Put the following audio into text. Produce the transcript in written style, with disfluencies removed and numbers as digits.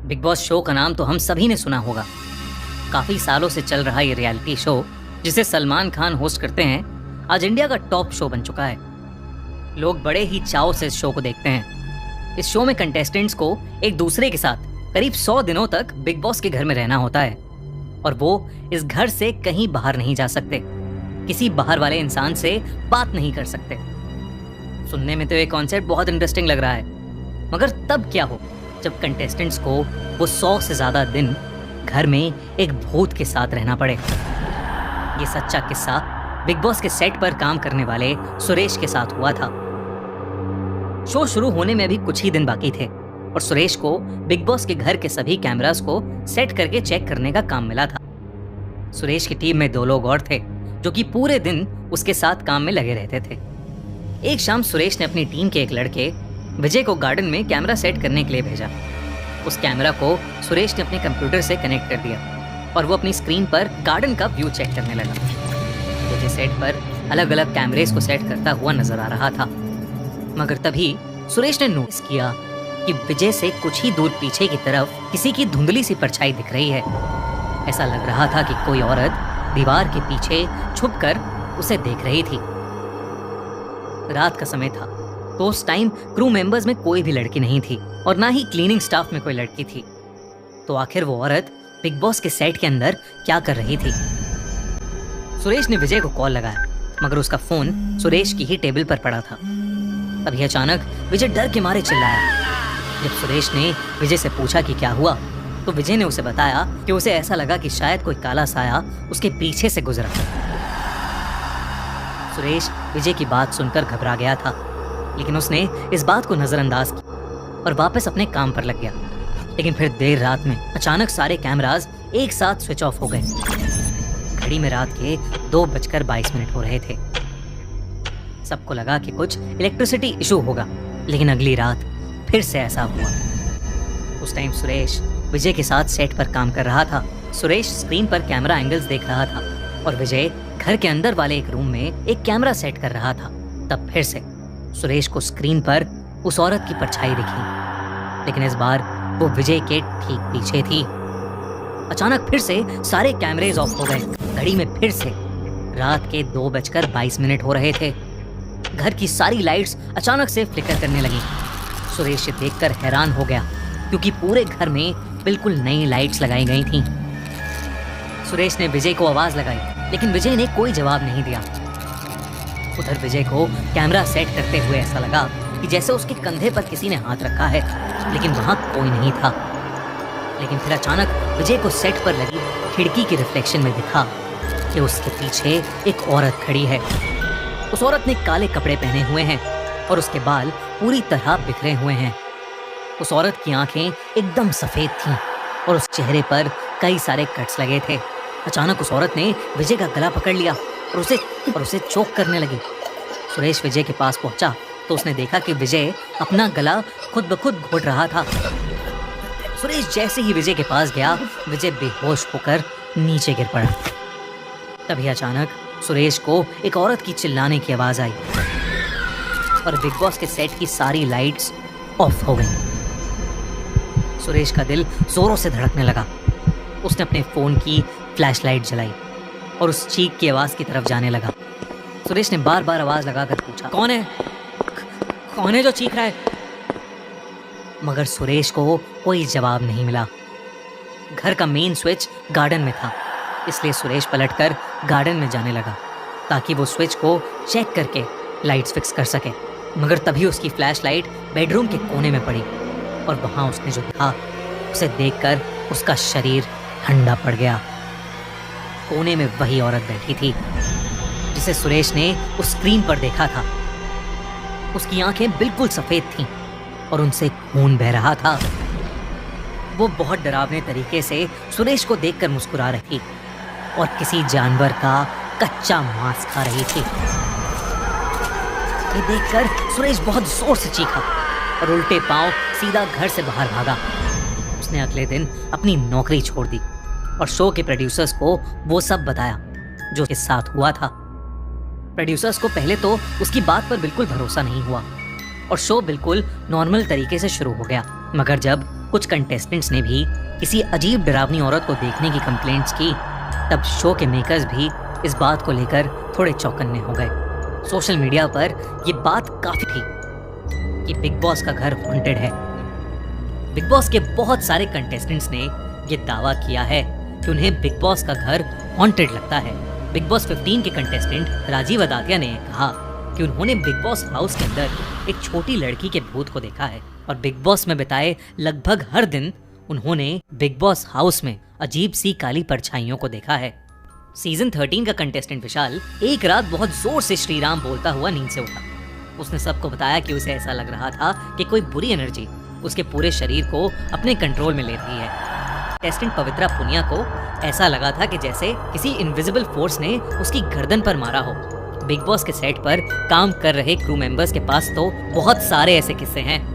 Big boss show का नाम तो हम सभी ने सुना होगा। काफी सालों से चल रहा ये रियलिटी शो, जिसे सलमान खान होस्ट करते हैं, आज इंडिया का टॉप शो बन चुका है। लोग बड़े ही चाव से इस शो को देखते हैं। इस शो में कंटेस्टेंट्स को एक दूसरे के साथ करीब 100 दिनों तक बिग बॉस के घर में रहना होता है और वो इस घर से कहीं बाहर नहीं जा सकते, किसी बाहर वाले इंसान से बात नहीं कर सकते। सुनने में तो ये कॉन्सेप्ट बहुत इंटरेस्टिंग लग रहा है, मगर तब क्या हो जब कंटेस्टेंट्स को वो 100 से ज्यादा दिन घर में एक भूत के साथ रहना पड़े। ये सच्चा किस्सा बिग बॉस के सेट पर काम करने वाले सुरेश के साथ हुआ था। शो शुरू होने में भी कुछ ही दिन बाकी थे और सुरेश को बिग बॉस के घर के सभी कैमरास को सेट करके चेक करने का काम मिला था। सुरेश की टीम में 2 लोग और थे जो कि पूरे दिन उसके साथ काम में लगे रहते थे। एक शाम सुरेश ने अपनी टीम के एक लड़के विजय को गार्डन में कैमरा सेट करने के लिए भेजा। उस कैमरा को सुरेश ने अपने कंप्यूटर से कनेक्ट कर दिया और वो अपनी स्क्रीन पर गार्डन का व्यू चेक करने लगा। विजय सेट पर अलग अलग कैमरेस को सेट करता हुआ नजर आ रहा था, मगर तभी सुरेश ने नोटिस किया कि विजय से कुछ ही दूर पीछे की तरफ किसी की धुंधली सी परछाई दिख रही है। ऐसा लग रहा था कि कोई औरत दीवार के पीछे छुपकर उसे देख रही थी। रात का समय था तो उस टाइम क्रू मेंबर्स में कोई भी लड़की नहीं थी और ना ही क्लीनिंग स्टाफ में कोई लड़की थी। तो आखिर वो औरत बिग बॉस के सेट के अंदर क्या कर रही थी? सुरेश ने विजय को कॉल लगाया, मगर उसका फोन सुरेश की ही टेबल पर पड़ा था। तभी अचानक विजय डर के मारे चिल्लाया। जब सुरेश ने विजय से पूछा कि क्या हुआ, तो विजय ने उसे बताया कि उसे ऐसा लगा कि शायद कोई काला साया उसके पीछे से गुजरा। सुरेश विजय की बात सुनकर घबरा गया था, लेकिन उसने इस बात को नजरअंदाज किया और वापस अपने काम पर लग गया। लेकिन फिर देर रात में अचानक सारे कैमरास एक साथ स्विच ऑफ हो गए। घड़ी में रात के 2:22 हो रहे थे। सबको लगा कि कुछ इलेक्ट्रिसिटी इशू होगा, लेकिन अगली रात फिर से ऐसा हुआ। उस टाइम सुरेश विजय के साथ सेट पर काम कर रहा था। सुरेश स्क्रीन पर कैमरा एंगल्स देख रहा था और विजय घर के अंदर वाले एक रूम में एक कैमरा सेट कर रहा था। तब फिर से सुरेश को स्क्रीन पर उस औरत की परछाई दिखी, लेकिन इस बार वो विजय के ठीक पीछे थी। अचानक फिर से सारे कैमरेज ऑफ हो गए। घड़ी में फिर से रात के 2:22 हो रहे थे। घर की सारी लाइट्स अचानक से फ्लिकर करने लगी। सुरेश देखकर हैरान हो गया, क्योंकि पूरे घर में बिल्कुल नई लाइट्स लगाई गई थीं। सुरेश ने विजय को आवाज लगाई, लेकिन विजय ने कोई जवाब नहीं दिया। उधर विजय को कैमरा सेट करते हुए ऐसा लगा कि जैसे उसके कंधे पर किसी ने हाथ रखा है, लेकिन वहां कोई नहीं था। लेकिन फिर अचानक विजय को सेट पर लगी खिड़की की रिफ्लेक्शन में दिखा कि उसके पीछे एक औरत खड़ी है। उस औरत ने काले कपड़े पहने हुए हैं और उसके बाल पूरी तरह बिखरे हुए हैं। उस औरत की आंखें एकदम सफेद थीं और उस चेहरे पर कई सारे कट्स लगे थे। अचानक उस औरत ने विजय का गला पकड़ लिया और उसे चोक करने लगी। सुरेश विजय के पास पहुंचा तो उसने देखा कि विजय अपना गला खुद ब खुद घोट रहा था। सुरेश जैसे ही विजय के पास गया, विजय बेहोश होकर नीचे गिर पड़ा। तभी अचानक सुरेश को एक औरत की चिल्लाने की आवाज आई और बिग बॉस के सेट की सारी लाइट्स ऑफ हो गई। सुरेश का दिल जोरों से धड़कने लगा। उसने अपने फोन की फ्लैशलाइट जलाई और उस चीख की आवाज की तरफ जाने लगा। सुरेश ने बार बार आवाज लगाकर पूछा, कौन है? कौन है जो चीख रहा है? मगर सुरेश को कोई जवाब नहीं मिला। घर का मेन स्विच गार्डन में था, इसलिए सुरेश पलटकर गार्डन में जाने लगा ताकि वो स्विच को चेक करके लाइट्स फिक्स कर सके। मगर तभी उसकी फ्लैशलाइट बेडरूम के कोने में पड़ी और वहां उसने जो था उसे देखकर उसका शरीर ठंडा पड़ गया। कोने में वही औरत बैठी थी जिसे सुरेश ने उस स्क्रीन पर देखा था। उसकी आंखें बिल्कुल सफेद थीं और उनसे खून बह रहा था। वो बहुत डरावने तरीके से सुरेश को देखकर मुस्कुरा रही थी और किसी जानवर का कच्चा मांस खा रही थी। ये देखकर सुरेश बहुत जोर से चीखा और उल्टे पांव सीधा घर से बाहर भागा। उसने अगले दिन अपनी नौकरी छोड़ दी और शो के प्रोड्यूसर्स को वो सब बताया जो उसके साथ हुआ था। प्रोड्यूसर्स को पहले तो उसकी बात पर बिल्कुल भरोसा नहीं हुआ और शो बिल्कुल नॉर्मल तरीके से शुरू हो गया। मगर जब कुछ कंटेस्टेंट्स ने भी किसी अजीब डरावनी औरत को देखने की कंप्लेंट्स की, तब शो के मेकर्स भी इस बात को लेकर थोड़े चौकन्ने हो गए। सोशल मीडिया पर ये बात काफी थी कि बिग बॉस का घर हॉन्टेड है। बिग बॉस के बहुत सारे कंटेस्टेंट्स ने ये दावा किया है कि उन्हें बिग बॉस का घर हॉन्टेड लगता है। बिग बॉस 15 के कंटेस्टेंट राजीव अदातिया ने कहा कि उन्होंने बिग बॉस हाउस के अंदर एक छोटी लड़की के भूत को देखा है और बिग बॉस में बिताए लगभग हर दिन उन्होंने बिग बॉस हाउस में अजीब सी काली परछाइयों को देखा है। सीजन 13 का कंटेस्टेंट विशाल एक रात बहुत जोर से श्री राम बोलता हुआ नींद से उठा। उसने सबको बताया कि उसे ऐसा लग रहा था कि कोई बुरी एनर्जी उसके पूरे शरीर को अपने कंट्रोल में ले रही है। कंटेस्टेंट पवित्रा पुनिया को ऐसा लगा था कि जैसे किसी इनविजिबल फोर्स ने उसकी गर्दन पर मारा हो। बिग बॉस के सेट पर काम कर रहे क्रू मेंबर्स के पास तो बहुत सारे ऐसे किस्से हैं